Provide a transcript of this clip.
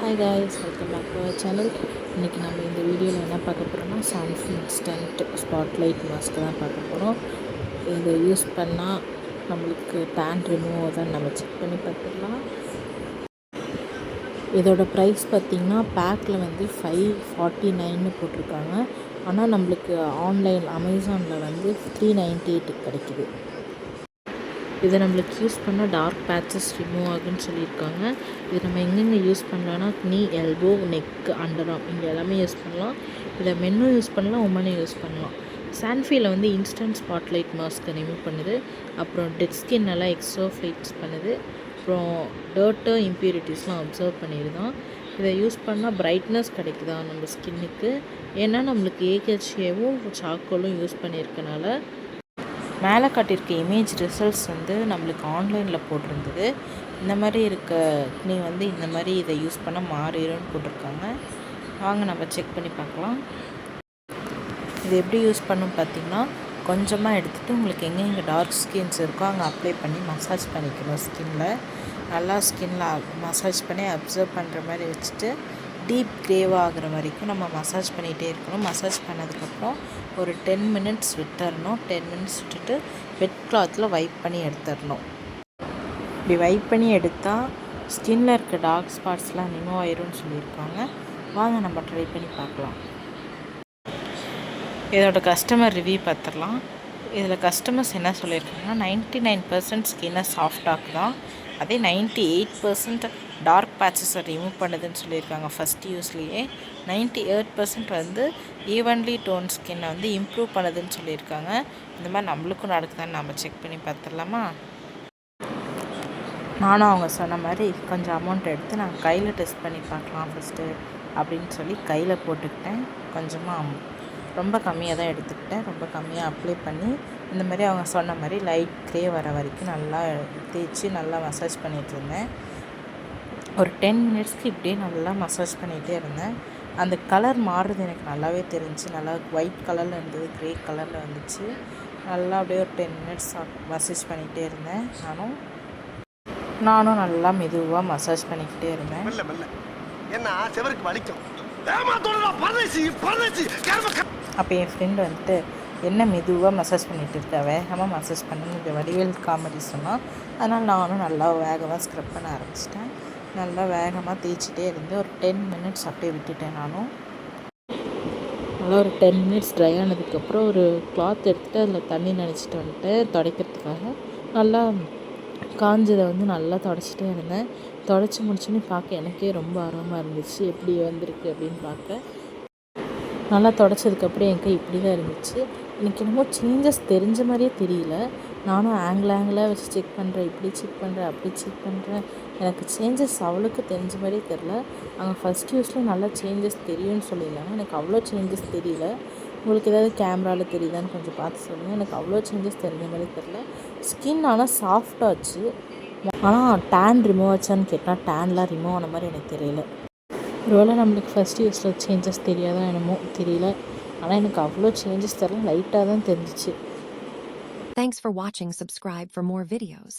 Hi guys, welcome back to our channel. இன்றைக்கி நம்ம இந்த வீடியோவில் என்ன பார்க்க போகிறோம்னா சன்ஃப் இன்ஸ்டன்ட் ஸ்பாட்லைட் மாஸ்க் தான் பார்க்க போகிறோம். இதை யூஸ் பண்ணால் நம்மளுக்கு டேன் ரிமூவ் தான் நம்ம செக் பண்ணி பார்த்துக்கலாம். இதோட ப்ரைஸ் பார்த்திங்கன்னா பேக்கில் வந்து 549 போட்டிருக்காங்க. ஆனால் நம்மளுக்கு ஆன்லைன் அமேசானில் வந்து 398 கிடைக்குது. இதை நம்மளுக்கு யூஸ் பண்ணால் டார்க் பேட்சஸ் ரிமூவ் ஆகுன்னு சொல்லியிருக்காங்க. இது நம்ம எங்கெங்கே யூஸ் பண்ணலான்னா நீ, எல்போ, நெக், அண்டர்ஆர்ம் இங்கே எல்லாமே யூஸ் பண்ணலாம். இதை மென்னும் யூஸ் பண்ணலாம், உமனும் யூஸ் பண்ணலாம். சான்ஃபியில் வந்து இன்ஸ்டன்ட் ஸ்பாட்லைட் மாஸ்க்கை ரிமூவ் பண்ணுது. அப்புறம் டெட் ஸ்கின் எல்லாம் எக்ஸோஃபைட்ஸ் பண்ணுது. அப்புறம் டர்ட்டு இம்ப்யூரிட்டிஸ்லாம் அப்சர்வ் பண்ணிடுதான். இதை யூஸ் பண்ணால் பிரைட்னஸ் கிடைக்குதா நம்ம ஸ்கின்னுக்கு. ஏன்னா நம்மளுக்கு ஏகேச்சியாவும் சாக்கோலும் யூஸ் பண்ணியிருக்கனால மேலே காட்டியிருக்க இமேஜ் ரிசல்ட்ஸ் வந்து நம்மளுக்கு ஆன்லைனில் போட்டிருந்தது. இந்த மாதிரி இருக்க நீ வந்து இந்த மாதிரி இதை யூஸ் பண்ண மாறிடும்னு போட்டிருக்காங்க. வாங்க நம்ம செக் பண்ணி பார்க்கலாம். இது எப்படி யூஸ் பண்ணணும் பார்த்திங்கன்னா, கொஞ்சமாக எடுத்துகிட்டு உங்களுக்கு எங்கே டார்க் ஸ்கின்ஸ் இருக்கோ அங்கே அப்ளை பண்ணி மசாஜ் பண்ணிக்கணும். ஸ்கின்னில் நல்லா ஸ்கின்னில் மசாஜ் பண்ணி அப்சர்வ் பண்ணுற மாதிரி வச்சுட்டு டீப் க்ரேவாக ஆகிற வரைக்கும் நம்ம மசாஜ் பண்ணிகிட்டே இருக்கணும். மசாஜ் பண்ணதுக்கப்புறம் ஒரு 10 மினிட்ஸ் விட்டுறணும். 10 மினிட்ஸ் விட்டுட்டு வெட் கிளாத்தில் வைப் பண்ணி எடுத்துடணும். இப்படி வைப் பண்ணி எடுத்தால் ஸ்கின்னில் இருக்க டார்க் ஸ்பாட்ஸ்லாம் ரிமூவ் ஆயிரும்னு சொல்லியிருக்காங்க. வாங்க நம்ம ட்ரை பண்ணி பார்க்கலாம். இதோட கஸ்டமர் ரிவ்யூ பார்த்துடலாம். இதில் கஸ்டமர்ஸ் என்ன சொல்லியிருக்காங்கன்னா 99% ஸ்கின்னை சாஃப்டாக்கு தான், அதே 98% டார்க் பேட்சஸை ரிமூவ் பண்ணுதுன்னு சொல்லியிருக்காங்க. ஃபஸ்ட் யூஸ்லேயே 98% வந்து ஈவன்லி டோன் ஸ்கின்னை வந்து இம்ப்ரூவ் பண்ணுதுன்னு சொல்லியிருக்காங்க. இந்த மாதிரி நம்மளுக்கும் நடக்குதான்னு நம்ம செக் பண்ணி பார்த்துடலாமா? நானும் அவங்க சொன்ன மாதிரி கொஞ்சம் அமௌண்ட் எடுத்து நான் கையில் டெஸ்ட் பண்ணி பார்க்கலாம் ஃபஸ்ட்டு அப்படின்னு சொல்லி கையில் போட்டுக்கிட்டேன். கொஞ்சமாக ரொம்ப கம்மியாக தான் எடுத்துக்கிட்டேன். ரொம்ப கம்மியாக அப்ளை பண்ணி இந்த மாதிரி அவங்க சொன்ன மாதிரி லைட் க்ரே வர வரைக்கும் நல்லா தேய்ச்சி நல்லா மசாஜ் பண்ணிகிட்டு இருந்தேன். ஒரு 10 மினிட்ஸ்க்கு இப்படியே நல்லா மசாஜ் பண்ணிகிட்டே இருந்தேன். அந்த கலர் மாறுறது எனக்கு நல்லாவே தெரிஞ்சிச்சு. நல்லா ஒயிட் கலரில் இருந்தது, க்ரே கலரில் வந்துச்சு. நல்லா அப்படியே ஒரு 10 மினிட்ஸ் மசாஜ் பண்ணிகிட்டே இருந்தேன். நானும் நல்லா மெதுவாக மசாஜ் பண்ணிக்கிட்டே இருந்தேன். அப்போ என் ஃப்ரெண்டு வந்துட்டு என்ன மெதுவாக மசாஜ் பண்ணிகிட்டு இருக்கா, வேகமாக மசாஜ் பண்ணி இந்த வடிவேல் காமெடி சொன்னால், அதனால் நானும் நல்லா வேகமாக ஸ்க்ரப் பண்ண ஆரம்பிச்சிட்டேன். நல்லா வேகமாக தேய்ச்சிட்டே இருந்து ஒரு 10 மினிட்ஸ் அப்படியே விட்டுட்டேன். நானும் நல்லா ஒரு 10 மினிட்ஸ் ட்ரை ஆனதுக்கப்புறம் ஒரு கிளாத் எடுத்துகிட்டு அதில் தண்ணி நினச்சிட்டு வந்துட்டு துடைக்கிறதுக்காக நல்லா காஞ்சதை வந்து நல்லா துடைச்சிட்டே இருந்தேன். துடைச்சி முடிச்சுன்னு பார்க்க எனக்கே ரொம்ப ஆர்வமாக இருந்துச்சு, எப்படி வந்திருக்கு அப்படின்னு பார்க்க. நல்லா துடைச்சதுக்கப்புறம் என் கை இப்படி தான் இருந்துச்சு. எனக்கு என்னமோ சேஞ்சஸ் தெரிஞ்ச மாதிரியே தெரியல. நானும் ஆங்கிளாக வச்சு செக் பண்ணுறேன், இப்படி செக் பண்ணுறேன், அப்படி செக் பண்ணுறேன். எனக்கு சேஞ்சஸ் அவ்வளோக்கு தெரிஞ்ச மாதிரியே தெரில. அங்கே ஃபஸ்ட் யூஸ்லேயே நல்லா சேஞ்சஸ் தெரியும்னு சொல்லியிருந்தாங்க. எனக்கு அவ்வளோ சேஞ்சஸ் தெரியல. உங்களுக்கு ஏதாவது கேமராவில் தெரியுதான்னு கொஞ்சம் பார்த்து சொல்லுங்கள். எனக்கு அவ்வளோ சேஞ்சஸ் தெரிஞ்ச மாதிரி தெரில. ஸ்கின் ஆனால் சாஃப்டாச்சு. ஆனால் டேன் ரிமூவ் ஆச்சான்னு கேட்டால் டேன்லாம் ரிமூவ் ஆன மாதிரி எனக்கு தெரியல. ஒருவேளை நம்மளுக்கு ஃபஸ்ட் யூஸில் சேஞ்சஸ் தெரியாதான் என்னமோ தெரியல. ஆனால் எனக்கு அவ்வளோ சேஞ்சஸ் தெரியல, லைட்டாக தான் தெரிஞ்சிச்சு. Thanks for watching. Subscribe for more videos.